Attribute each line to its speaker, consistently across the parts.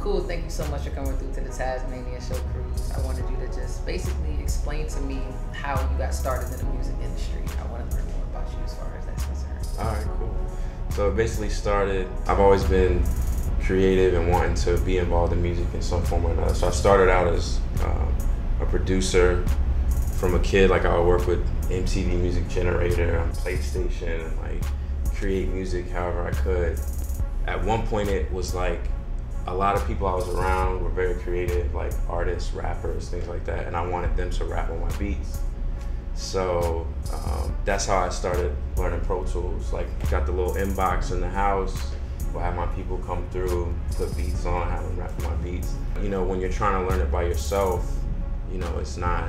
Speaker 1: Cool, thank you so much for coming through to the TazManiaShow, Cruz. I wanted you to just basically explain to me how you got started in the music industry. I want to learn more about you as far as that's concerned.
Speaker 2: All right, cool. So it basically started, I've always been creative and wanting to be involved in music in some form or another. So I started out as a producer from a kid. Like I would work with MTV Music Generator on PlayStation and like create music however I could. At one point it was like a lot of people I was around were very creative, like artists, rappers, things like that, and I wanted them to rap on my beats. So that's how I started learning Pro Tools. Like got the little inbox in the house, we'll have my people come through, put beats on, have them rap on my beats. You know, when you're trying to learn it by yourself, you know, it's not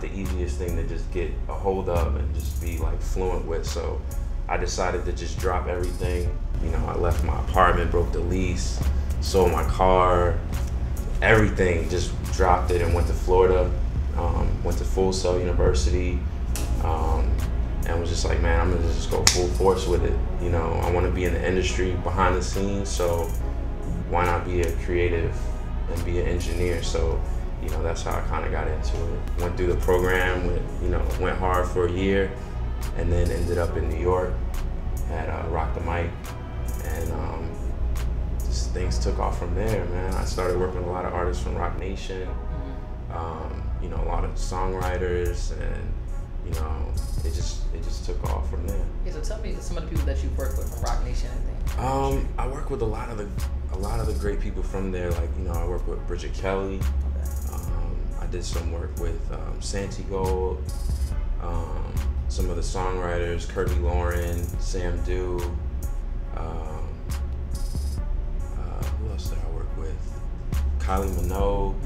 Speaker 2: the easiest thing to just get a hold of and just be like fluent with. So I decided to just drop everything. You know, I left my apartment, broke the lease, sold my car, everything, just dropped it and went to Florida, went to Full Sail University, and was just like, man, I'm gonna just go full force with it. You know, I wanna be in the industry behind the scenes, so why not be a creative and be an engineer? So, you know, that's how I kind of got into it. Went through the program, went hard for a year, and then ended up in New York at Roc the Mic, and just things took off from there, man. I started working with a lot of artists from Roc Nation, you know, a lot of songwriters, and you know, it just took off from there.
Speaker 1: Yeah, so tell me some of the people that you've worked with from Roc Nation and things.
Speaker 2: I work with a lot of the great people from there. Like, you know, I work with Bridget Kelly. I did some work with Santi Gold. Some of the songwriters, Kirby Lauren, Sam Dew. Who else did I work with? Kylie Minogue.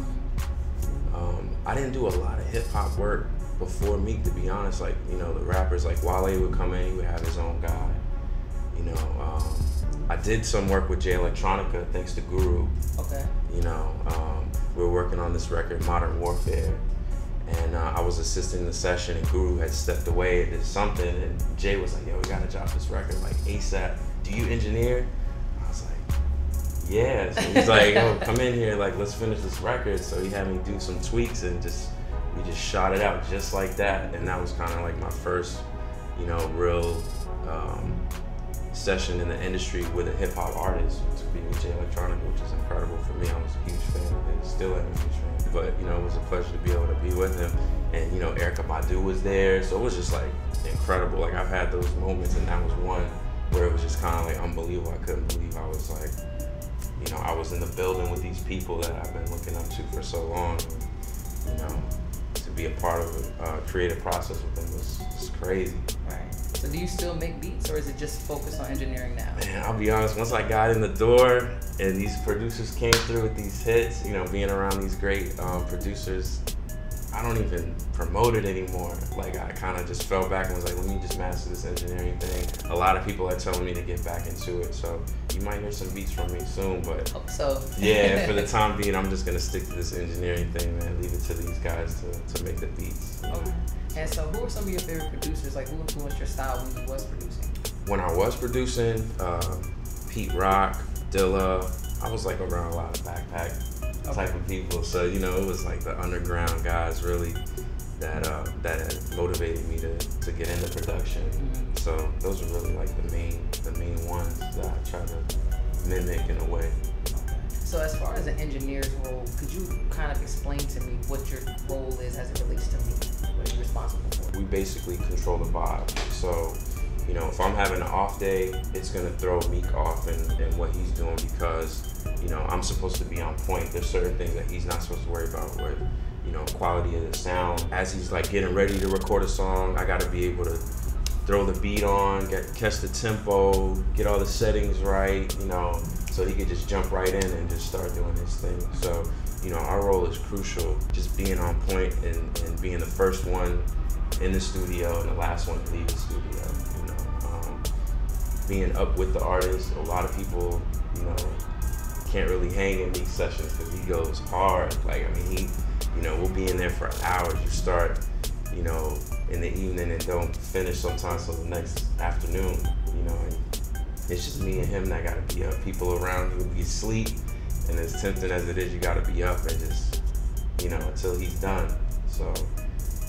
Speaker 2: I didn't do a lot of hip hop work before Meek, to be honest. Like, you know, the rappers like Wale would come in, he would have his own guy. You know, I did some work with Jay Electronica, thanks to Guru.
Speaker 1: Okay.
Speaker 2: You know, we were working on this record, Modern Warfare. And I was assisting the session, and Guru had stepped away and did something, and Jay was like, yo, we gotta drop this record like ASAP. Do you engineer? I was like, yeah. So he's like, yo, come in here, like, let's finish this record. So he had me do some tweaks, and we just shot it out just like that. And that was kind of like my first, you know, real session in the industry with a hip hop artist, to be with Jay Electronica, which is incredible for me. I was a huge fan of it, still am a huge fan. But, you know, it was a pleasure to be able to be with him. And, you know, Erykah Badu was there, so it was just like incredible. Like, I've had those moments, and that was one where it was just kind of like unbelievable. I couldn't believe I was like, you know, I was in the building with these people that I've been looking up to for so long. You know, to be a part of a creative process with them was crazy.
Speaker 1: Right. So do you still make beats, or is it just focused on engineering now?
Speaker 2: Man, I'll be honest, once I got in the door and these producers came through with these hits, you know, being around these great producers, I don't even promote it anymore. Like, I kind of just fell back and was like, let me just master this engineering thing. A lot of people are telling me to get back into it, so you might hear some beats from me soon, but
Speaker 1: hope so.
Speaker 2: Yeah, for the time being, I'm just gonna stick to this engineering thing, man. Leave it to these guys to make the beats. You know?
Speaker 1: Okay. And so who are some of your favorite producers? Like, who influenced your style when you was producing?
Speaker 2: When I was producing, Pete Rock, Dilla, I was like around a lot of backpack type of people. So, you know, it was like the underground guys really that had motivated me to get into production.
Speaker 1: Mm-hmm.
Speaker 2: So those are really like the main ones that I try to mimic in a way.
Speaker 1: So as far as an engineer's role, could you kind of explain to me what your role is as it relates to me? What are you responsible for?
Speaker 2: We basically control the vibe. So, you know, if I'm having an off day, it's gonna throw Meek off in what he's doing, because, you know, I'm supposed to be on point. There's certain things that he's not supposed to worry about with, you know, quality of the sound. As he's like getting ready to record a song, I gotta be able to throw the beat on, catch the tempo, get all the settings right, you know, so he could just jump right in and just start doing his thing. So, you know, our role is crucial, just being on point and being the first one in the studio and the last one to leave the studio, you know. Being up with the artist, a lot of people, you know, can't really hang in these sessions because he goes hard. Like, I mean, you know, we'll be in there for hours. You start, you know, in the evening and don't finish sometimes till the next afternoon, you know. And it's just me and him that gotta be up. People around you will be asleep, and as tempting as it is, you gotta be up and just, you know, until he's done. So,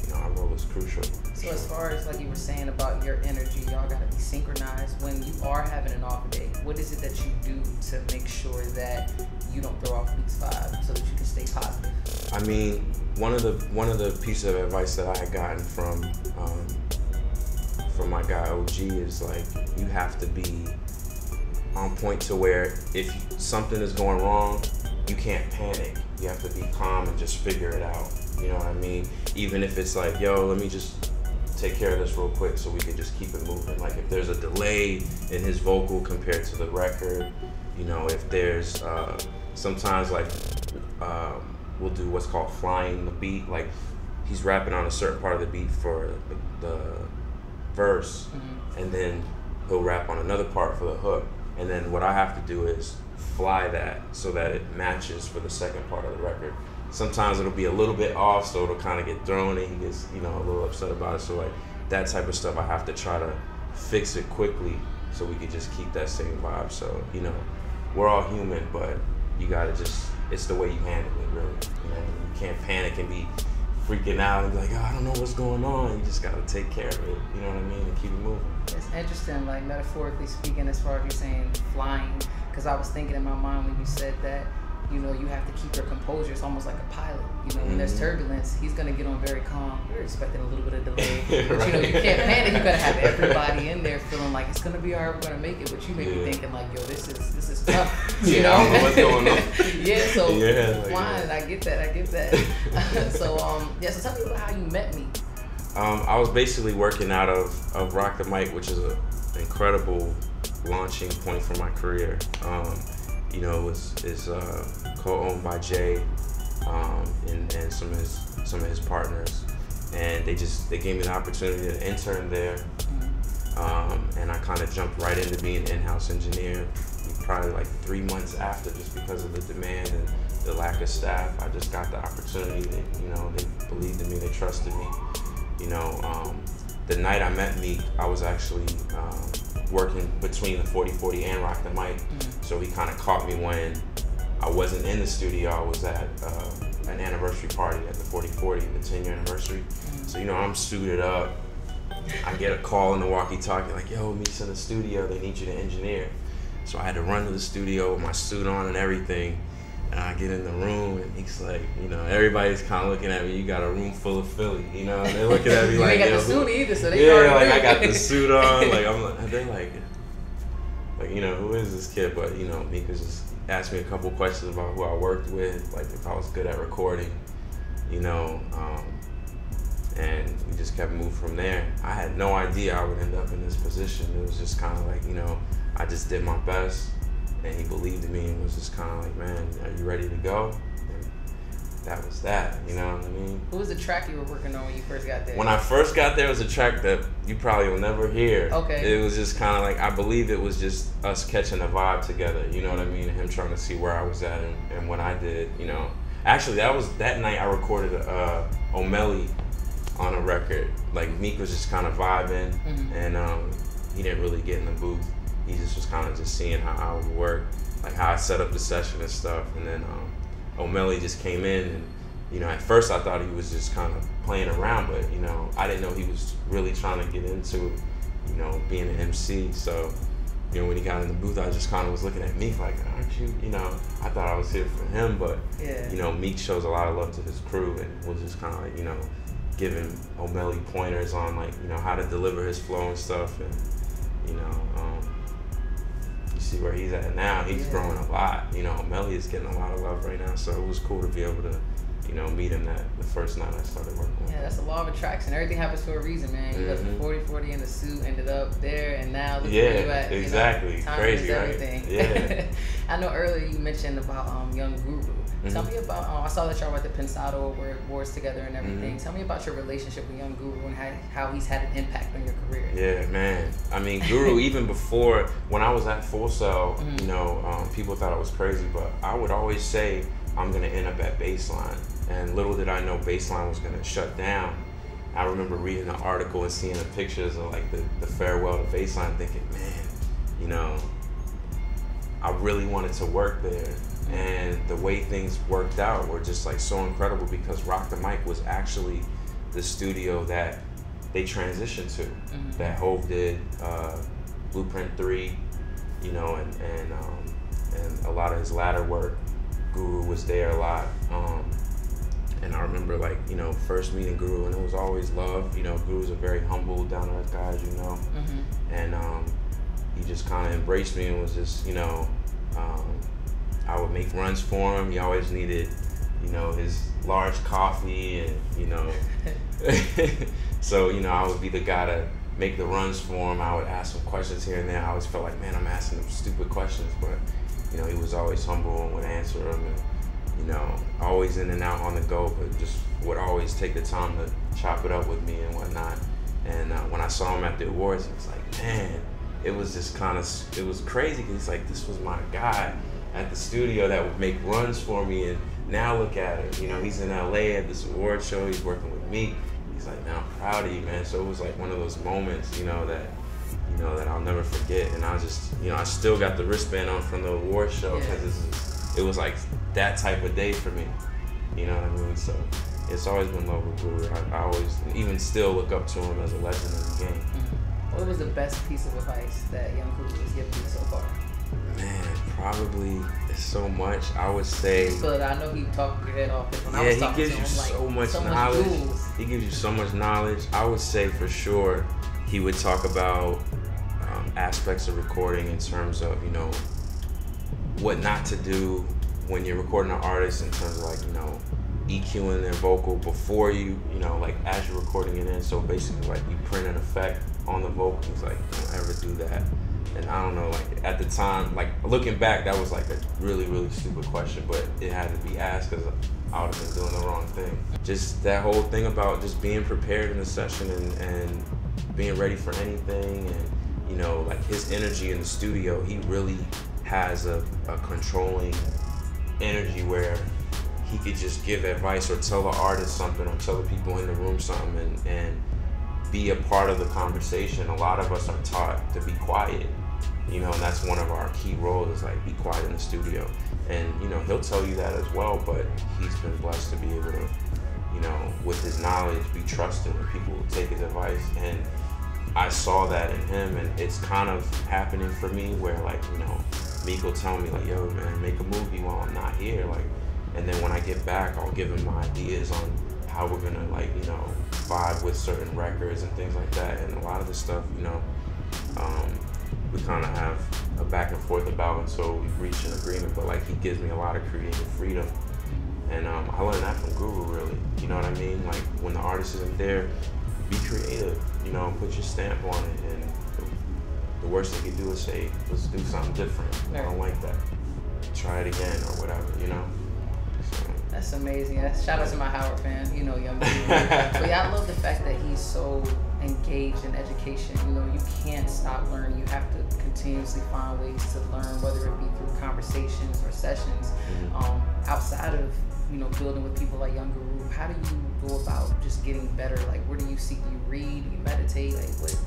Speaker 2: you know, our role is crucial.
Speaker 1: So as far as like you were saying about your energy, y'all gotta be synchronized. When you are having an off day, what is it that you do to make sure that you don't throw off Meek's vibe so that you can stay positive?
Speaker 2: I mean, one of the pieces of advice that I had gotten from my guy OG is like, you have to be on point to where if something is going wrong, you can't panic. You have to be calm and just figure it out. You know what I mean? Even if it's like, yo, let me just take care of this real quick so we can just keep it moving. Like if there's a delay in his vocal compared to the record, you know, if there's sometimes like we'll do what's called flying the beat. Like he's rapping on a certain part of the beat for the verse, and then he'll rap on another part for the hook. And then what I have to do is fly that so that it matches for the second part of the record. Sometimes it'll be a little bit off, so it'll kind of get thrown and he gets, you know, a little upset about it. So like that type of stuff, I have to try to fix it quickly so we can just keep that same vibe. So, you know, we're all human, but you gotta just, it's the way you handle it, really. You know, you can't panic and be freaking out and be like, oh, I don't know what's going on. You just gotta take care of it, you know what I mean, and keep it moving.
Speaker 1: It's interesting, like metaphorically speaking, as far as you saying flying, because I was thinking in my mind when you said that, you know, you have to keep your composure. It's almost like a pilot. You know, when there's turbulence, he's gonna get on very calm. You're expecting a little bit of delay, but you know, you can't panic. You gotta have everybody in there feeling like it's gonna be alright. We're gonna make it. But you may be thinking like, yo, this is tough. You know?
Speaker 2: I don't know what's going on.
Speaker 1: So flying. I get that. So so tell me about how you met me.
Speaker 2: I was basically working out of Roc the Mic, which is an incredible launching point for my career. You know, it's co-owned by Jay and some of his partners, and they gave me the opportunity to intern there, and I kind of jumped right into being an in-house engineer. Probably like 3 months after, just because of the demand and the lack of staff, I just got the opportunity. You know, they believed in me, they trusted me. You know, the night I met Meek, I was actually working between the 4040 and Roc the Mic. So he kind of caught me when I wasn't in the studio. I was at an anniversary party at the 4040, the 10-year anniversary. So, you know, I'm suited up. I get a call in the walkie-talkie like, yo, Meek's in the studio. They need you to engineer. So I had to run to the studio with my suit on and everything. And I get in the room and Meek's like, you know, everybody's kind of looking at me. You got a room full of Philly, you know. And they're looking at me
Speaker 1: you
Speaker 2: like,
Speaker 1: ain't got the suit either, so they
Speaker 2: like I got the suit on. Like I'm like, they're like, you know, who is this kid? But you know, Meek was just asked me a couple questions about who I worked with, like if I was good at recording, you know, and we just kept moving from there. I had no idea I would end up in this position. It was just kind of like, you know, I just did my best, and he believed in me and was just kind of like, man, are you ready to go? And that was that, you know what I mean?
Speaker 1: What was the track you were working on when you first got there?
Speaker 2: When I first got there, it was a track that you probably will never hear.
Speaker 1: Okay.
Speaker 2: It was just kind of like, I believe it was just us catching a vibe together, you know what I mean? And him trying to see where I was at and what I did, you know. Actually, that night I recorded O'Malley on a record. Like Meek was just kind of vibing, and he didn't really get in the booth. He just was kind of just seeing how I would work, like how I set up the session and stuff. And then O'Malley just came in, and you know, at first I thought he was just kind of playing around, but you know, I didn't know he was really trying to get into, you know, being an MC. So, you know, when he got in the booth, I just kind of was looking at Meek like, aren't you? You know, I thought I was here for him, but you know, Meek shows a lot of love to his crew, and was just kind of like, you know, giving O'Malley pointers on like, you know, how to deliver his flow and stuff, and you know, you see where he's at now. He's growing a lot. You know, O'Malley is getting a lot of love right now, so it was cool to be able to, you know, meet him the first night I started working with him.
Speaker 1: Yeah, that's the law of attraction. Everything happens for a reason, man. You left the 4040 in the suit, ended up there, and now look where you at.
Speaker 2: Exactly.
Speaker 1: You know, time
Speaker 2: crazy,
Speaker 1: is everything.
Speaker 2: Right? Yeah.
Speaker 1: I know earlier you mentioned about Young Guru. Tell me about, I saw that y'all were at the Pensado Awards together and everything. Tell me about your relationship with Young Guru and how he's had an impact on your career.
Speaker 2: Yeah, man. I mean, Guru, even before, when I was at Full Sail, you know, people thought I was crazy, but I would always say I'm going to end up at Baseline. And little did I know Baseline was going to shut down. I remember reading the article and seeing the pictures of like the farewell to Baseline, thinking, man, you know, I really wanted to work there. And the way things worked out were just like so incredible because Roc the Mic was actually the studio that they transitioned to. That Hove did, Blueprint 3, you know, and a lot of his latter work. Guru was there a lot. And I remember, like, you know, first meeting Guru, and it was always love. You know, Guru's a very humble, down-to-earth guy, as you know. And he just kind of embraced me and was just, you know, I would make runs for him. He always needed, you know, his large coffee and, you know. So, you know, I would be the guy to make the runs for him. I would ask him questions here and there. I always felt like, man, I'm asking him stupid questions, but, you know, he was always humble and would answer them. And, you know, always in and out on the go, but just would always take the time to chop it up with me and whatnot. And when I saw him at the awards, it was like, man, it was just kind of, it was crazy because he's like, this was my guy at the studio that would make runs for me, and now look at it. You know, he's in LA at this award show, he's working with me. He's like, man, I'm proud of you, man. So it was like one of those moments, you know, that I'll never forget. And I just, you know, I still got the wristband on from the award show because it was like that type of day for me. You know what I mean? So it's always been love with Guru. I always, even still, look up to him as a legend in the game.
Speaker 1: What was the best piece of advice that young Cruz has given you so far?
Speaker 2: Man, probably so much. I would say.
Speaker 1: But I know he talked your head off. When
Speaker 2: he gives you so much knowledge. He gives you so much knowledge. I would say for sure he would talk about aspects of recording in terms of, you know, what not to do when you're recording an artist in terms of, like, you know, EQing their vocal before you know, like as you're recording it in. So basically, like, you print an effect on the vocals, like, don't ever do that. And I don't know, like, at the time, like, looking back, that was like a really, really stupid question, but it had to be asked because I would have been doing the wrong thing. Just that whole thing about just being prepared in the session and being ready for anything. And, you know, like, his energy in the studio, he really has a controlling energy where he could just give advice or tell the artist something or tell the people in the room something and be a part of the conversation. A lot of us are taught to be quiet, you know, and that's one of our key roles, is like, be quiet in the studio. And, you know, he'll tell you that as well, but he's been blessed to be able to, you know, with his knowledge, be trusted, and people will take his advice. And I saw that in him, and it's kind of happening for me where, like, you know, Meek will tell me, like, yo, man, make a movie while I'm not here, like, and then when I get back, I'll give him my ideas on how we're gonna, like, you know, vibe with certain records and things like that. And a lot of the stuff, you know, we kind of have a back and forth about until we've reached an agreement. But, like, he gives me a lot of creative freedom, and I learned that from Guru, really. You know what I mean? Like, when the artist isn't there, be creative, you know, put your stamp on it. And the worst they could do is say, let's do something different. I don't like that. Try it again or whatever, you know?
Speaker 1: That's amazing. Shout out to my Howard fan, you know, young people. But yeah, I love the fact that he's so engaged in education. You know, you can't stop learning. You have to continuously find ways to learn, whether it be through conversations or sessions. Outside of, you know, building with people like Young Guru, how do you go about just getting better? Like, where do you seek? Do you read? Do you meditate? Like, what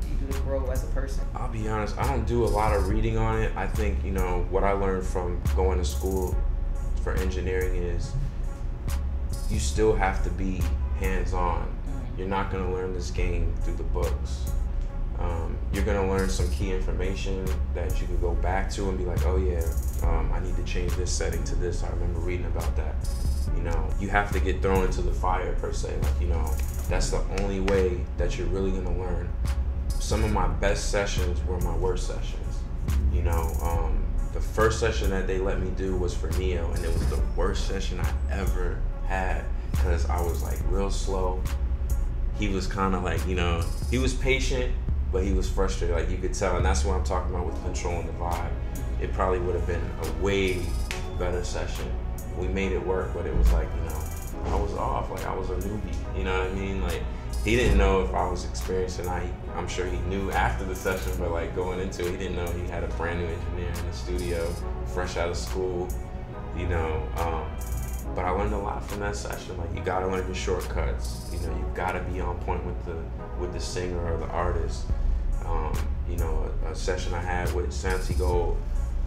Speaker 1: do you do to grow as a person?
Speaker 2: I'll be honest, I don't do a lot of reading on it. I think, you know, what I learned from going to school for engineering is you still have to be hands-on. You're not going to learn this game through the books. You're going to learn some key information that you can go back to and be like, oh yeah, I need to change this setting to this. I remember reading about that. You know, you have to get thrown into the fire, per se. Like, you know, that's the only way that you're really going to learn. Some of my best sessions were my worst sessions. You know, the first session that they let me do was for Neo, and it was the worst session I ever had because I was, like, real slow. He was kind of like, you know, he was patient, but he was frustrated, like, you could tell. And that's what I'm talking about with controlling the vibe. It probably would have been a way better session. We made it work, but it was like, you know, I was off, like, I was a newbie, you know what I mean? Like, he didn't know if I was experienced or not. I'm sure he knew after the session, but, like, going into it, he didn't know he had a brand new engineer in the studio, fresh out of school, you know. But I learned a lot from that session. Like, you gotta learn your shortcuts. You know, you gotta be on point with the singer or the artist. you know, a session I had with Santi Gold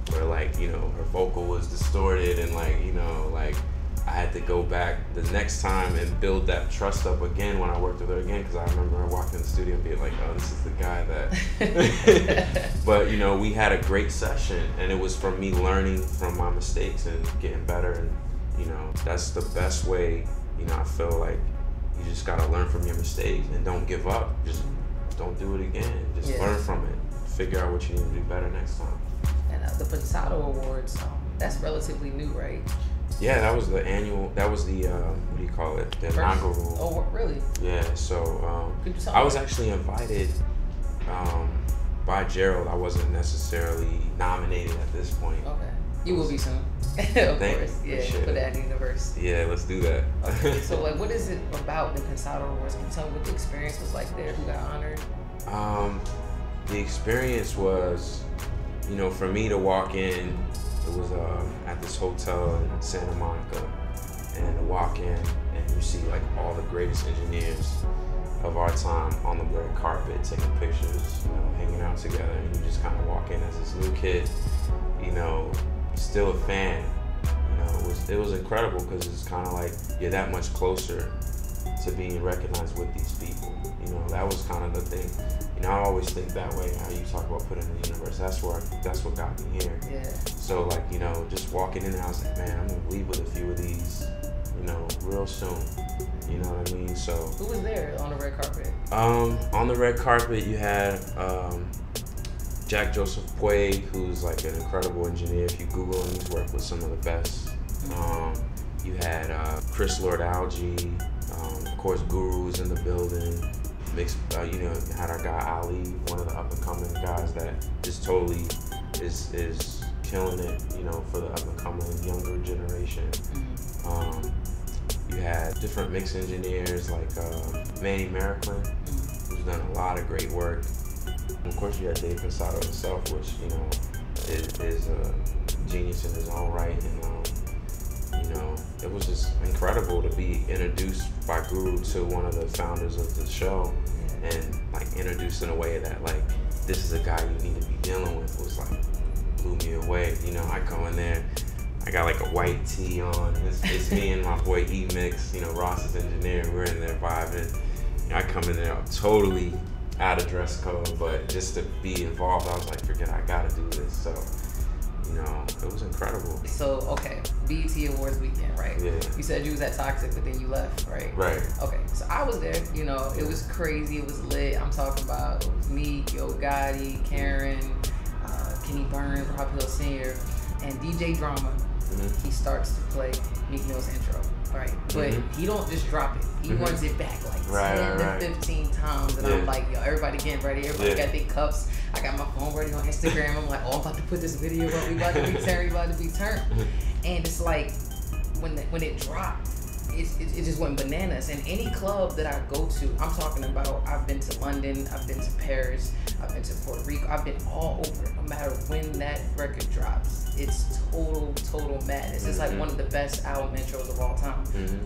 Speaker 2: where like, you know, her vocal was distorted and like, you know, like I had to go back the next time and build that trust up again when I worked with her again, because I remember her walking in the studio and being like, oh, this is the guy that but you know, we had a great session, and it was from me learning from my mistakes and getting better. And you know, that's the best way. You know, I feel like you just gotta learn from your mistakes and don't give up. Just don't do it again. Just learn from it. Figure out what you need to do better next time.
Speaker 1: And the Pensado Awards, that's relatively new, right?
Speaker 2: Yeah, that was the annual. That was the what do you call it? The inaugural.
Speaker 1: Oh, really?
Speaker 2: Yeah. So I was actually invited by Gerald. I wasn't necessarily nominated at this point.
Speaker 1: Okay. You will be soon. Of course. Yeah. Put that in the universe.
Speaker 2: Yeah, let's do that.
Speaker 1: Okay. So, like, what is it about the Pensado Awards? Can you tell me what the experience was like there? Who got honored?
Speaker 2: The experience was, you know, for me to walk in. It was at this hotel in Santa Monica, and to walk in and you see like all the greatest engineers of our time on the red carpet taking pictures, you know, hanging out together, and you just kind of walk in as this new kid, you know, still a fan. You know, it was incredible because it's kind of like you're that much closer to being recognized with these people. You know, that was kind of the thing. You know, I always think that way. How you talk about putting in the universe. That's what got me here.
Speaker 1: Yeah.
Speaker 2: So like, you know, just walking in there, I was like, man, I'm gonna leave with a few of these, you know, real soon. You know what I mean? So.
Speaker 1: Who was there on the red carpet?
Speaker 2: On the red carpet, you had Jack Joseph Puig, who's like an incredible engineer. If you Google him, he's worked with some of the best. You had Chris Lord Algie, of course, Guru was in the building. Mixed, you know, had our guy Ali, one of the up and coming guys that just totally is killing it, you know, for the up and coming younger generation. You had different mix engineers like Manny Mericklin, who's done a lot of great work. And of course, you had Dave Pensado himself, which, you know, is a genius in his own right. And you know, it was just incredible to be introduced by Guru to one of the founders of the show, and like introduced in a way that like, this is a guy you need to be dealing with, was like, blew me away. You know, I come in there, I got like a white tee on. It's me and my boy E-Mix, you know, Ross's engineer. We're in there vibing. You know, I come in there totally out of dress code, but just to be involved, I was like, forget, I gotta do this. So, you know, it was incredible.
Speaker 1: So, okay, BET Awards weekend, right?
Speaker 2: Yeah.
Speaker 1: You said you was at Toxic, but then you left, right?
Speaker 2: Right.
Speaker 1: Okay, so I was there, you know, it was crazy, it was lit. I'm talking about Meek, Yo Gotti, Karen, Kenny Burns, Rob Hill Sr., and DJ Drama. He starts to play Meek Mill's intro, right? But he don't just drop it. He runs it back like 10 to 15 times. And I'm like, yo, everybody getting ready. Everybody got their cups. I got my phone ready on Instagram. I'm like, oh, I'm about to put this video up. We about to be turned. We about to be turned. And it's like, when it dropped, it just went bananas. And any club that I go to, I'm talking about, I've been to London, I've been to Paris, I've been to Puerto Rico, I've been all over. No matter when that record drops, it's total madness. It's like one of the best album intros of all time.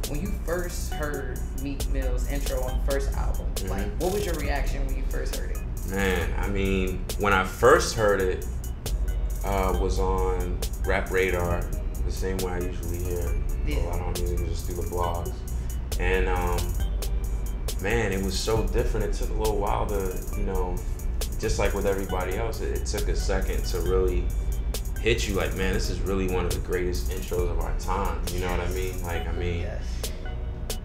Speaker 1: When you first heard Meek Mill's intro on the first album, like, what was your reaction when you first heard it?
Speaker 2: Man, I mean, when I first heard it, was on Rap Radar, the same way I usually hear a lot of music, just through the blogs. And man, it was so different. It took a little while to, you know, just like with everybody else, it took a second to really hit you like, man, this is really one of the greatest intros of our time. You know what I mean? Like, I mean,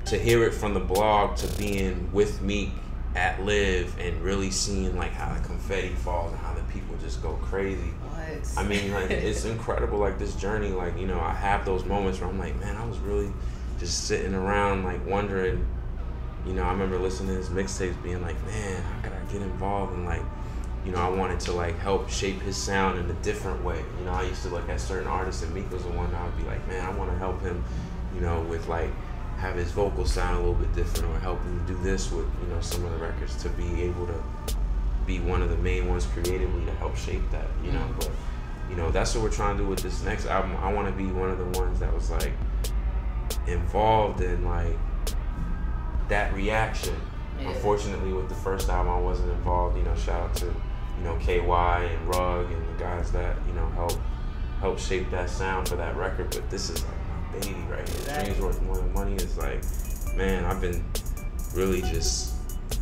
Speaker 2: to hear it from the blog to being with Meek at Live and really seeing like how the confetti falls and how the people just go crazy.
Speaker 1: What?
Speaker 2: I mean, like, it's incredible, like, this journey. Like, you know, I have those moments where I'm like, man, I was really just sitting around like wondering, you know, I remember listening to his mixtapes being like, man, how could I get involved? And like, you know, I wanted to like help shape his sound in a different way. You know, I used to look at certain artists, and Meek was the one that I would be like, man, I want to help him, you know, with like, have his vocal sound a little bit different, or help him do this with, you know, some of the records, to be able to be one of the main ones creatively to help shape that, you know. But, you know, that's what we're trying to do with this next album. I want to be one of the ones that was like involved in like that reaction. Unfortunately, with the first album, I wasn't involved. You know, shout out to you know, KY and Rug and the guys that, you know, help shape that sound for that record. But this is like my baby right here.
Speaker 1: Exactly.
Speaker 2: Dreams Worth More Than Money is like, man, I've been really just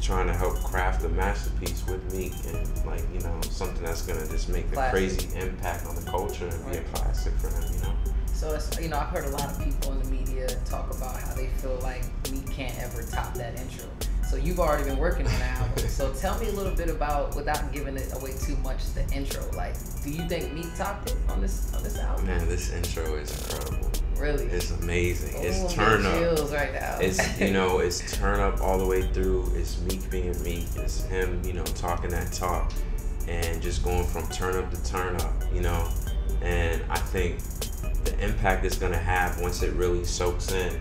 Speaker 2: trying to help craft a masterpiece with Meek, and like, you know, something that's gonna just make a crazy impact on the culture and be a classic for him, you know.
Speaker 1: So it's, you know, I've heard a lot of people in the media talk about how they feel like Meek can't ever top that intro. So you've already been working on the album. So tell me a little bit about, without giving it away too much, the intro. Like, do you think Meek topped it on this album?
Speaker 2: Man, this intro is incredible.
Speaker 1: Really?
Speaker 2: It's amazing.
Speaker 1: Oh,
Speaker 2: it's turn up.
Speaker 1: Chills right now.
Speaker 2: It's, you know, it's turn up all the way through. It's Meek being Meek. It's him, you know, talking that talk and just going from turn up to turn up, you know. And I think the impact it's gonna have once it really soaks in,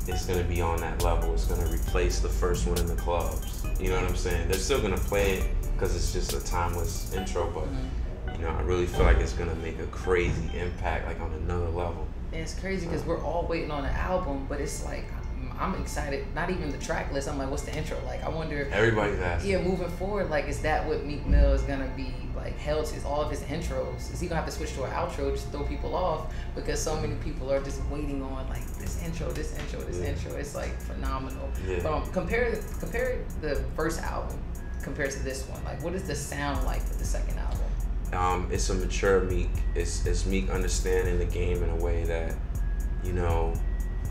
Speaker 2: it's gonna be on that level. It's gonna replace the first one in the clubs. You know what I'm saying? They're still gonna play it because it's just a timeless intro, but you know, I really feel like it's gonna make a crazy impact, like on another level.
Speaker 1: And it's crazy because we're all waiting on an album, but it's like, I'm excited. Not even the track list. I'm like, what's the intro? Like, I wonder.
Speaker 2: Everybody's asking.
Speaker 1: Yeah, moving forward, like, is that what Meek Mill is gonna be like held to? Is all of his intros? Is he gonna have to switch to an outro just to throw people off? Because so many people are just waiting on like this intro. It's like phenomenal.
Speaker 2: Yeah.
Speaker 1: But compare the first album compared to this one. Like, what does the sound like for the second album?
Speaker 2: It's a mature Meek. It's Meek understanding the game in a way that, you know,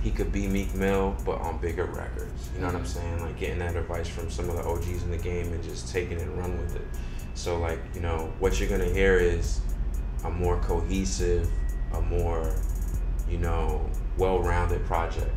Speaker 2: he could be Meek Mill, but on bigger records. You know what I'm saying? Like getting that advice from some of the OGs in the game and just taking it and run with it. So like, you know, what you're gonna hear is a more cohesive, a more, you know, well-rounded project.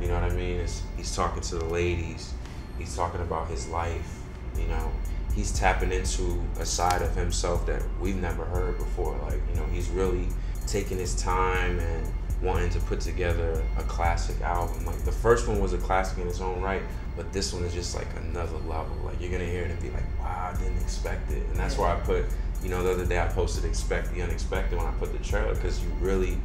Speaker 2: You know what I mean? He's talking to the ladies. He's talking about his life. You know, he's tapping into a side of himself that we've never heard before. Like, you know, he's really taking his time and wanting to put together a classic album. Like the first one was a classic in its own right, but this one is just like another level. Like you're gonna hear it and be like, wow, I didn't expect it. And that's why I put, you know, the other day I posted Expect the Unexpected when I put the trailer, because you really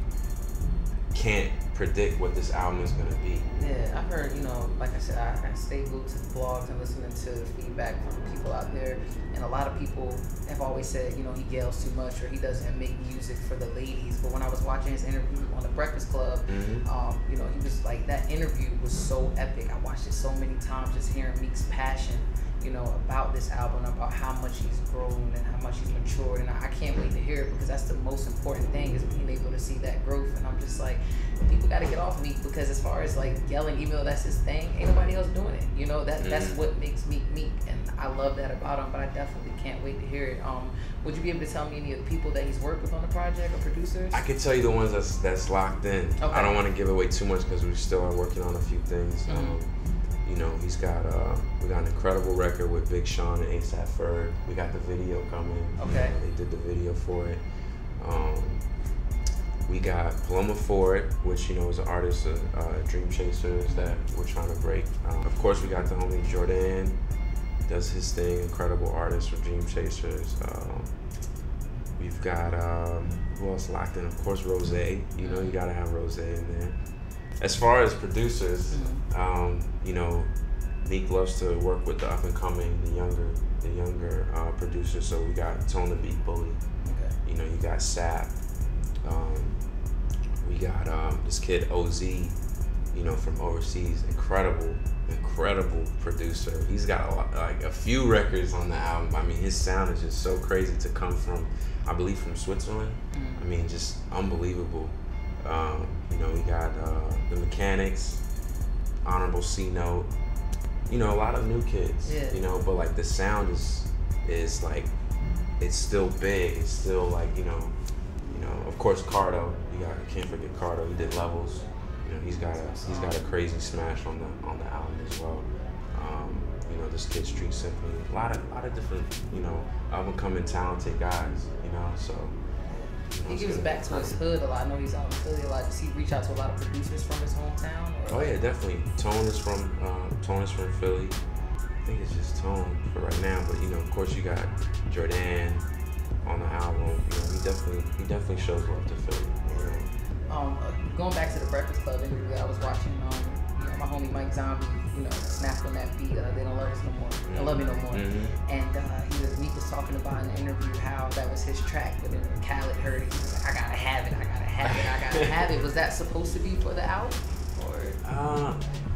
Speaker 2: can't predict what this album is gonna be.
Speaker 1: Yeah, I've heard, you know, like I said, I stay glued to the blogs and listening to the feedback from people out there, and a lot of people have always said, you know, he yells too much or he doesn't make music for the ladies. But when I was watching his interview on the Breakfast Club, you know, he was like, that interview was so epic. I watched it so many times, just hearing Meek's passion, you know, about this album, about how much he's grown and how much he's matured, and I can't wait to hear it, because that's the most important thing, is being able to see that growth. And I'm just like, people got to get off Meek, because as far as like yelling, even though that's his thing, ain't nobody else doing it. You know, that's what makes Meek Meek, and I love that about him. But I definitely can't wait to hear it. Would you be able to tell me any of the people that he's worked with on the project or producers?
Speaker 2: I can tell you the ones that's locked in. Okay. I don't want to give away too much because we still are working on a few things. You know, he's got we got an incredible record with Big Sean and A$AP Ferg. We got the video coming.
Speaker 1: Okay.
Speaker 2: They did the video for it. We got Paloma Ford, which, you know, is an artist of Dream Chasers that we're trying to break. Of course, we got the homie Jordan, does his thing, incredible artist for Dream Chasers. We've got, who else locked in? Of course, Rose. You know, you gotta have Rose in there. As far as producers, you know, Meek loves to work with the up and coming, the younger producers. So we got Tone the Beat Bully. Okay. You know, you got Sap. We got this kid OZ, you know, from overseas. Incredible producer. He's got a few records on the album. I mean, his sound is just so crazy to come from, I believe, from Switzerland. I mean, just unbelievable. You know, we got the Mechanics, Honorable C Note. You know, a lot of new kids. Yeah. You know, but like the sound is like, it's still big. It's still like, you know, of course, Cardo. You can't forget Cardo. He did Levels. You know, he's got a crazy smash on the album as well. You know, this kid Street Symphony. A lot of different, you know, up and coming talented guys. You know, so.
Speaker 1: He gives back to his hood a lot. I know he's out in Philly a lot. Does he reach out to a lot of producers from his hometown? Or?
Speaker 2: Oh yeah, definitely. Tone is from Philly. I think it's just Tone for right now. But you know, of course, you got Jordan on the album. You know, he definitely shows love to Philly. You know?
Speaker 1: Going back to the Breakfast Club interview that I was watching, you know, my homie Mike Zombie, you know, snapped on that beat. They don't love us no more. They don't love me no more. And Meek was talking about in the interview how that was his track, but then when Khaled heard it, he was like, I gotta have it, I gotta have it, I gotta have it. Was that supposed to be for the album? Or?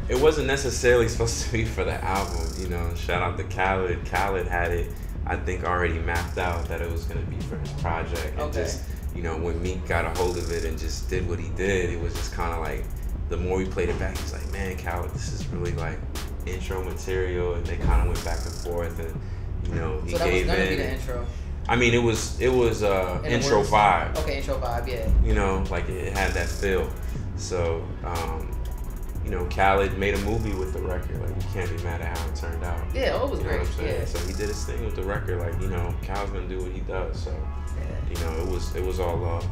Speaker 2: It wasn't necessarily supposed to be for the album, you know. Shout out to Khaled. Khaled had it, I think, already mapped out that it was gonna be for his project. And just, you know, when Meek got a hold of it and just did what he did, it was just kind of like, the more we played it back, he's like, man, Khaled, this is really like intro material, and they kind of went back and forth, and you know, he
Speaker 1: so that
Speaker 2: gave
Speaker 1: was gonna
Speaker 2: in.
Speaker 1: Be the intro.
Speaker 2: I mean, it was intro
Speaker 1: words.
Speaker 2: vibe.
Speaker 1: Okay, intro vibe, yeah.
Speaker 2: You know, like it had that feel. So, you know, Khaled made a movie with the record. Like, you can't be mad at how it turned out.
Speaker 1: Yeah, it was great. Yeah.
Speaker 2: So he did his thing with the record. Like, you know, Khaled's gonna do what he does. So, you know, it was all love.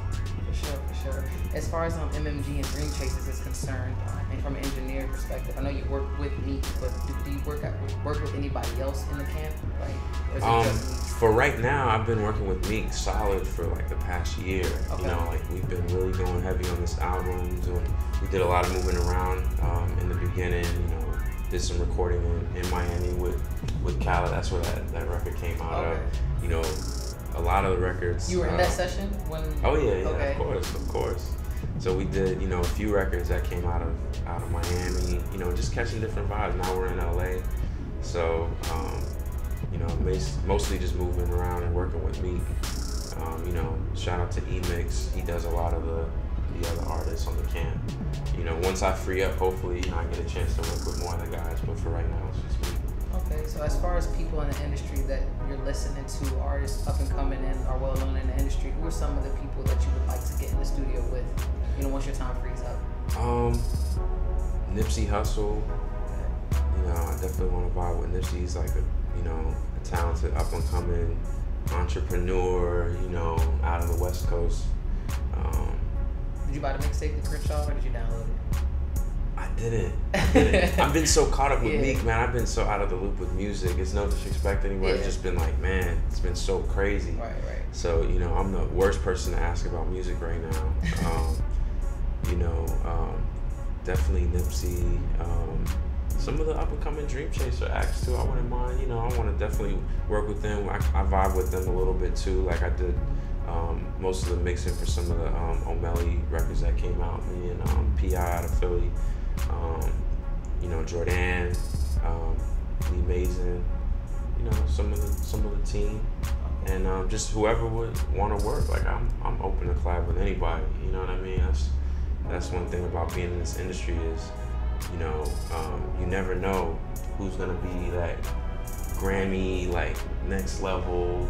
Speaker 1: For sure. As far as MMG and Dream Chasers is concerned, and from an engineer perspective, I know you work with Meek, but do you work with anybody else in the camp? Like, or is it just Meek?
Speaker 2: For right now, I've been working with Meek solid for like the past year.
Speaker 1: Okay.
Speaker 2: You know, like we've been really going heavy on this album. We did a lot of moving around in the beginning. You know, did some recording in Miami with Khaled. That's where that record came out of. You know, a lot of the records.
Speaker 1: You were in that session when?
Speaker 2: Oh yeah,
Speaker 1: okay.
Speaker 2: of course. So we did, you know, a few records that came out of Miami. You know, just catching different vibes. Now we're in LA, so you know, mostly just moving around and working with Meek. You know, shout out to E-Mix. He does a lot of the other artists on the camp. You know, once I free up, hopefully, you know, I get a chance to work with more other guys. But for right now, it's just Meek.
Speaker 1: Okay, so as far as people in the industry that you're listening to, artists up and coming and are well known in the industry, who are some of the people that you would like to get in the studio with, you know, once your time frees up?
Speaker 2: Nipsey Hussle. You know, I definitely want to vibe with Nipsey. He's like a talented up and coming entrepreneur, you know, out of the West Coast.
Speaker 1: Did you buy the mixtape, The Crenshaw, or did you download it?
Speaker 2: I didn't. I've been so caught up with Meek, man. I've been so out of the loop with music. It's no disrespect anywhere. It's just been like, man, it's been so crazy.
Speaker 1: Right.
Speaker 2: So, you know, I'm the worst person to ask about music right now. You know, definitely Nipsey. Some of the up-and-coming Dream Chaser acts, too, I wouldn't mind. You know, I want to definitely work with them. I vibe with them a little bit, too. Like, I did most of the mixing for some of the O'Malley records that came out. Me and P.I. out of Philly. You know, Jordan, Lee Mason, you know, some of the team. And just whoever would want to work. Like, I'm open to collab with anybody. You know what I mean? That's one thing about being in this industry is, you know, you never know who's gonna be that Grammy, like next level.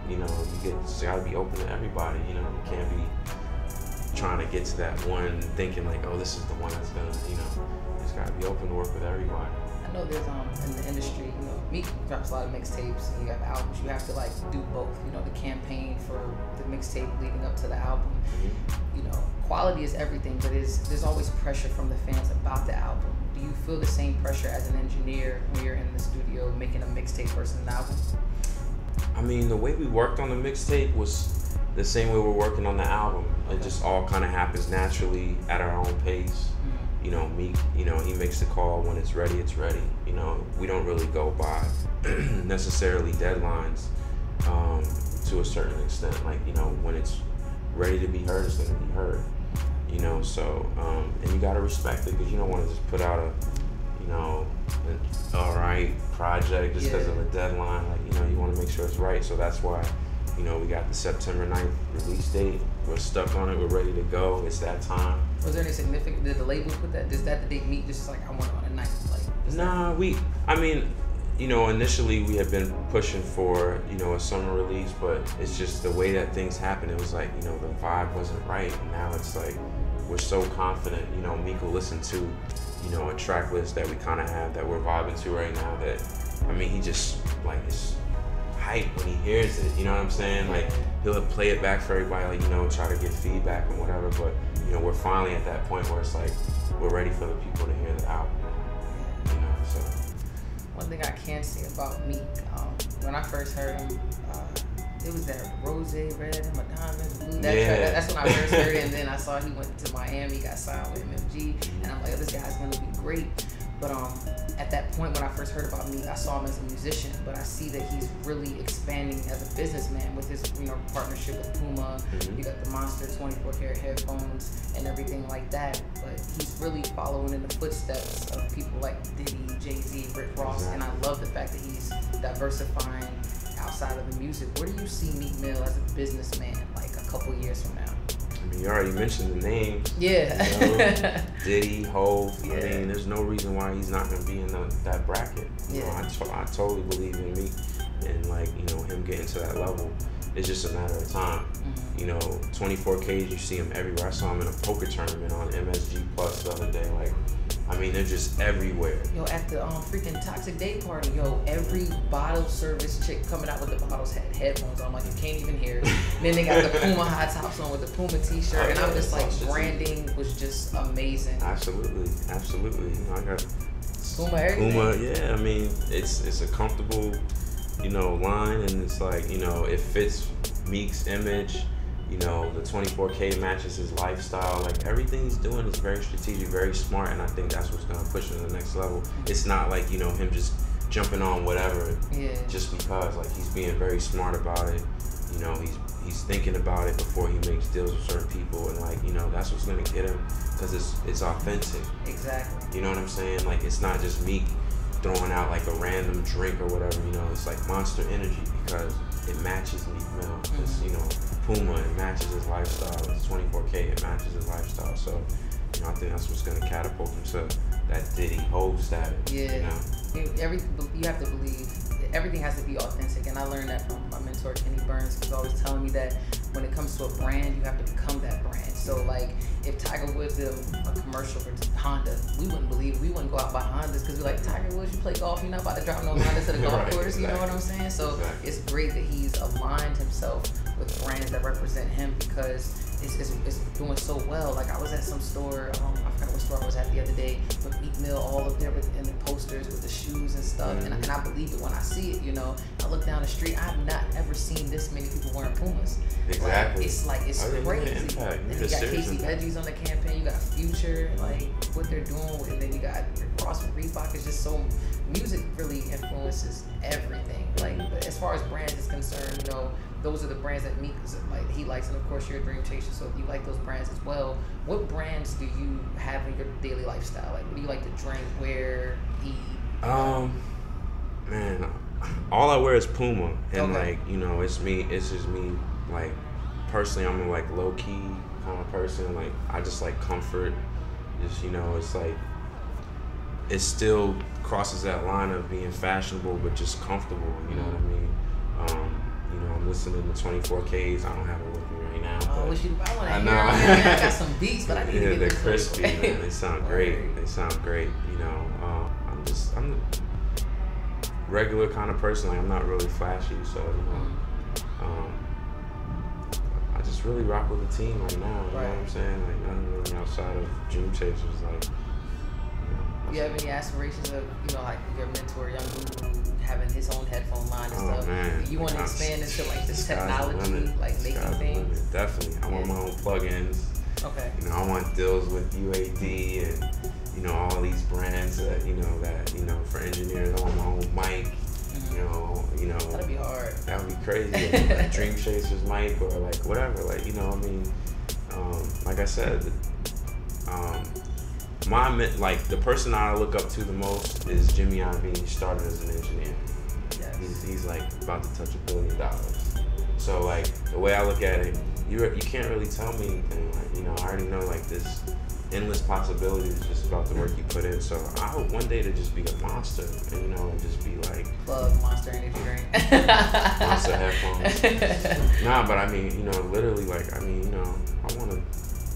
Speaker 2: You know, you gotta be open to everybody. You know, you can't be trying to get to that one thinking like, oh, this is the one that's gonna, you know, you just gotta be open to work with everybody.
Speaker 1: I know there's in the industry, you know, Meek drops a lot of mixtapes and you have albums. You have to like do both. You know, the campaign for the mixtape leading up to the album. You know, quality is everything, but there's always pressure from the fans about the album. Do you feel the same pressure as an engineer when you're in the studio making a mixtape versus an album?
Speaker 2: I mean, the way we worked on the mixtape was the same way we're working on the album. It just all kind of happens naturally at our own pace. You know, Meek, you know, he makes the call when it's ready, it's ready. You know, we don't really go by necessarily deadlines to a certain extent. Like, you know, when it's ready to be heard, it's gonna be heard. You know, so, and you gotta respect it because you don't want to just put out an all right project just because of a deadline. Like, you know, you want to make sure it's right. So that's why, you know, we got the September 9th release date. We're stuck on it. We're ready to go. It's that time.
Speaker 1: Was there any significant? Did the label put that? Is that the date Meek just like I want it on a night? Like,
Speaker 2: nah, I mean, you know, initially we had been pushing for, you know, a summer release, but it's just the way that things happen. It was like, you know, the vibe wasn't right, and now it's like we're so confident. You know, Meek will listen to, you know, a track list that we kind of have that we're vibing to right now. That, I mean, he just like is hype when he hears it. You know what I'm saying? Like, he'll play it back for everybody, like, you know, try to get feedback and whatever. But, you know, we're finally at that point where it's like we're ready for the people to hear the album. You know, so.
Speaker 1: One thing I can say about Meek, when I first heard him, it was that Rose Red and my diamonds blue. That track, that's when I first heard it, and then I saw he went to Miami, got signed with MMG, and I'm like, oh, this guy's gonna be great. But at that point when I first heard about Meek, I saw him as a musician, but I see that he's really expanding as a businessman with his, partnership with Puma. You got the Monster 24 karat headphones and everything like that. But he's really following in the footsteps of people like Diddy, Jay-Z, Rick Ross, and I love the fact that he's diversifying outside of the music. Where do you see Meek Mill as a businessman, like a couple years from now?
Speaker 2: I mean, you already mentioned the names.
Speaker 1: Yeah.
Speaker 2: Diddy, Hov.
Speaker 1: Yeah.
Speaker 2: I mean, there's no reason why he's not gonna be in that bracket. I totally believe in Meek, and him getting to that level. It's just a matter of time. 24Ks, you see him everywhere. I saw him in a poker tournament on MSG Plus the other day. I mean, they're just everywhere.
Speaker 1: Yo, at the freaking Toxic Day party, every bottle service chick coming out with the bottles had headphones on. Like, you can't even hear it. And then they got the Puma high tops on with the Puma t-shirt. And I'm just like, branding was just amazing.
Speaker 2: Absolutely. I got
Speaker 1: Puma everything.
Speaker 2: Puma, yeah. I mean, it's a comfortable, line, and it's like, it fits Meek's image. The 24K matches his lifestyle. Like, everything he's doing is very strategic, very smart, and I think that's what's gonna push him to the next level. It's not like, him just jumping on whatever just because. Like, he's being very smart about it. He's thinking about it before he makes deals with certain people, and that's what's gonna get him, because it's authentic.
Speaker 1: Exactly.
Speaker 2: You know what I'm saying? Like, it's not just Meek throwing out like a random drink or whatever. It's like Monster Energy because it matches Meek Mill. It's, Puma, it matches his lifestyle. It's 24K, it matches his lifestyle. So, I think that's what's gonna catapult him to that Diddy Hov status.
Speaker 1: Yeah. You have to believe everything has to be authentic, and I learned that from my mentor Kenny Burns, who's always telling me that when it comes to a brand, you have to become that brand. So, like, if Tiger Woods did a commercial for Honda, we wouldn't believe it. We wouldn't go out and buy Hondas because we're like, Tiger Woods, you play golf, you're not about to drop no Hondas to the golf course. You know what I'm saying? So it's great that he's aligned himself with brands that represent him, because it's doing so well. Like, I was at some store, I forgot what store I was at the other day, with Meek Mill all up there in the posters with the shoes and stuff, and I believe it when I see it. I look down the street, I've not ever seen this many people wearing Pumas.
Speaker 2: Exactly.
Speaker 1: It's crazy. And you got Casey Veggies on the campaign, you got Future, like what they're doing, and then you got Ross with Reebok. It's just so, music really influences everything. Like, but as far as brands is concerned, those are the brands that Meek he likes, and of course you're a dream chaser, so if you like those brands as well, what brands do you have in your daily lifestyle? Like, what do you like to drink, wear, eat?
Speaker 2: Man, all I wear is Puma, and it's just me. Like, personally, I'm a low key kind of person. Like, I just like comfort. Just it's like, it still crosses that line of being fashionable, but just comfortable. You know what I mean? I'm listening to 24Ks. I don't have it with me right now.
Speaker 1: Oh, wish you. I want to hear. I got some beats, but I need to get
Speaker 2: they're
Speaker 1: this
Speaker 2: crispy, man. They sound great. They sound great. I'm a regular kind of person. Like, I'm not really flashy, so I just really rock with the team right now. You know what I'm saying? Like, nothing really outside of dream chasers. Like,
Speaker 1: you have any aspirations of, like your mentor, Young Guru, having his own headphone line and stuff?
Speaker 2: Man.
Speaker 1: You want to expand into this technology, like making things?
Speaker 2: Definitely. I want my own plugins.
Speaker 1: Okay.
Speaker 2: I want deals with UAD and all these brands that for engineers. I want my own mic.
Speaker 1: That'd be hard.
Speaker 2: That would be crazy. Like Dream Chasers mic, or like whatever. Like, like I said, the person I look up to the most is Jimmy Iovine. He started as an engineer.
Speaker 1: Yes.
Speaker 2: He's like about to touch $1 billion. So, like, the way I look at it, you can't really tell me anything. Like, I already know, like, this endless possibilities just about the work you put in. So I hope one day to just be a monster, and and just be like,
Speaker 1: plug Monster Energy drink.
Speaker 2: Monster headphones. Nah, but I mean, literally, like, I mean, I want to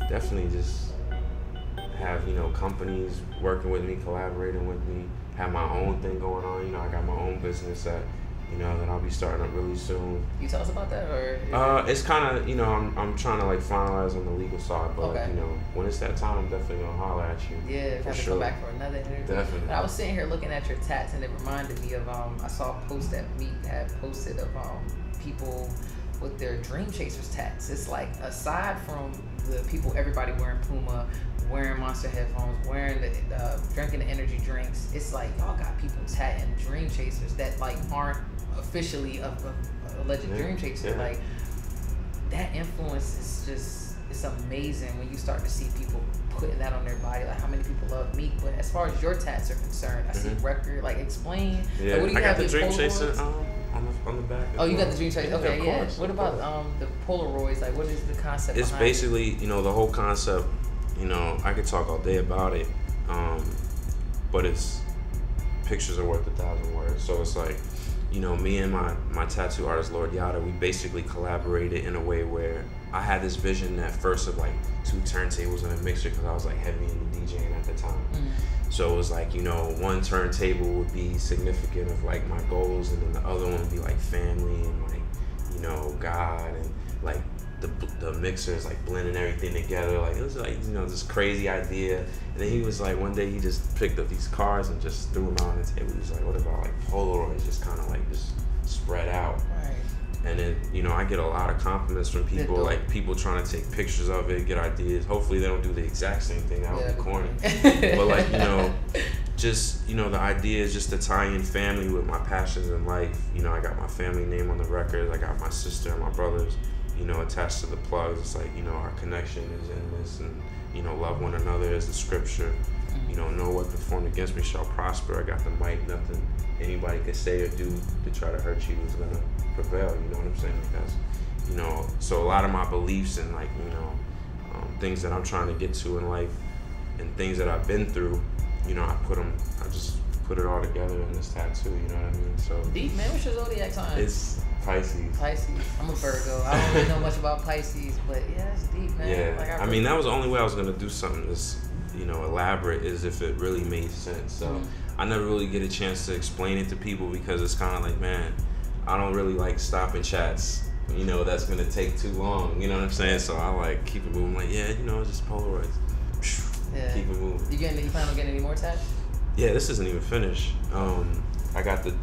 Speaker 2: definitely just have companies working with me, collaborating with me, have my own thing going on. I got my own business that that I'll be starting up really soon.
Speaker 1: You tell us about that, or?
Speaker 2: It's kind of, I'm trying to like finalize on the legal side, but when it's that time, I'm definitely gonna holler at you.
Speaker 1: Yeah, have to come back for another interview.
Speaker 2: Definitely.
Speaker 1: But I was sitting here looking at your tats, and it reminded me of I saw a post that Meek had posted of people with their Dream Chasers tats. It's like, aside from the people, everybody wearing Puma, wearing Monster headphones, wearing the drinking the energy drinks, it's like y'all got people tatting Dream Chasers that like aren't officially a alleged Dream Chaser. Yeah. Like, that influence is just, it's amazing when you start to see people putting that on their body. Like, how many people love Meek? But as far as your tats are concerned, I see record. Like, explain.
Speaker 2: Yeah,
Speaker 1: like, what do you
Speaker 2: I
Speaker 1: have
Speaker 2: got the Dream
Speaker 1: Polaroids?
Speaker 2: Chaser on the back.
Speaker 1: Oh, you got the Dream Chaser. Okay,
Speaker 2: yeah. Course,
Speaker 1: what about the Polaroids? Like, what is the concept?
Speaker 2: It's basically, you know, the whole concept. You know, I could talk all day about it, but it's pictures are worth 1,000 words. So it's like, you know, me and my tattoo artist, Lord Yada, we basically collaborated in a way where I had this vision at first of like 2 turntables and a mixer, because I was like heavy into DJing at the time. So it was like, you know, one turntable would be significant of like my goals, and then the other one would be like family and like, you know, God, and like the mixer is like blending everything together. Like, it was like, you know, this crazy idea. And then he was like, one day he just picked up these cards and just threw them out on the table. He was like, what about like Polaroids, just kind of like just spread out. Right. And then, you know, I get a lot of compliments from people, like people trying to take pictures of it, get ideas. Hopefully they don't do the exact same thing. That would be corny. But like, you know, just, you know, the idea is just to tie in family with my passions in life. You know, I got my family name on the record. I got my sister and my brothers, you know, attached to the plugs. It's like, you know, our connection is in this, and, you know, love one another is the scripture. You know, no weapon formed against me shall prosper. I got the mic. Nothing anybody could say or do to try to hurt you is gonna prevail. You know what I'm saying? Because, you know, so a lot of my beliefs and like, you know, things that I'm trying to get to in life and things that I've been through, you know, I just put it all together in this tattoo. You know what I mean? So
Speaker 1: deep, man. What's your zodiac sign?
Speaker 2: It's Pisces.
Speaker 1: Pisces. I'm a Virgo. I don't really know much about Pisces, but yeah, it's deep, man.
Speaker 2: Yeah.
Speaker 1: Like,
Speaker 2: I mean, that was the only way I was gonna do something this, you know, elaborate, is if it really made sense. So I never really get a chance to explain it to people, because it's kind of like, man, I don't really like stopping chats, you know, that's gonna take too long. You know what I'm saying? So I like keep it moving. Like, yeah, you know, just Polaroids. Yeah. Keep it moving.
Speaker 1: You plan on getting any more tats?
Speaker 2: Yeah, this isn't even finished. I got the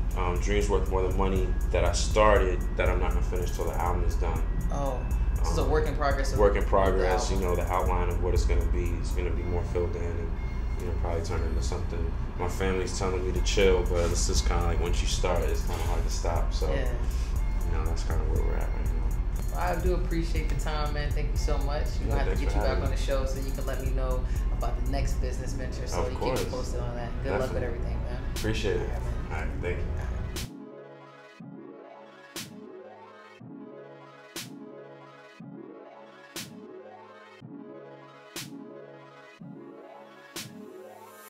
Speaker 2: Dreams Worth More Than Money that I started that I'm not gonna finish till the album is done.
Speaker 1: Oh, this is a work in progress.
Speaker 2: Work in progress. You know, the outline of what it's gonna be is gonna be more filled in, and, you know, probably turn into something. My family's telling me to chill, but it's just kind of like, once you start, it's kind of hard to stop. So, yeah, you know, that's kind of where we're at right now.
Speaker 1: Well, I do appreciate the time, man. Thank you so much. We're gonna have to get you back on the show so you can let me know about the next business venture, so you keep me posted on that. Good luck with everything, man.
Speaker 2: Appreciate it. All right, thank you.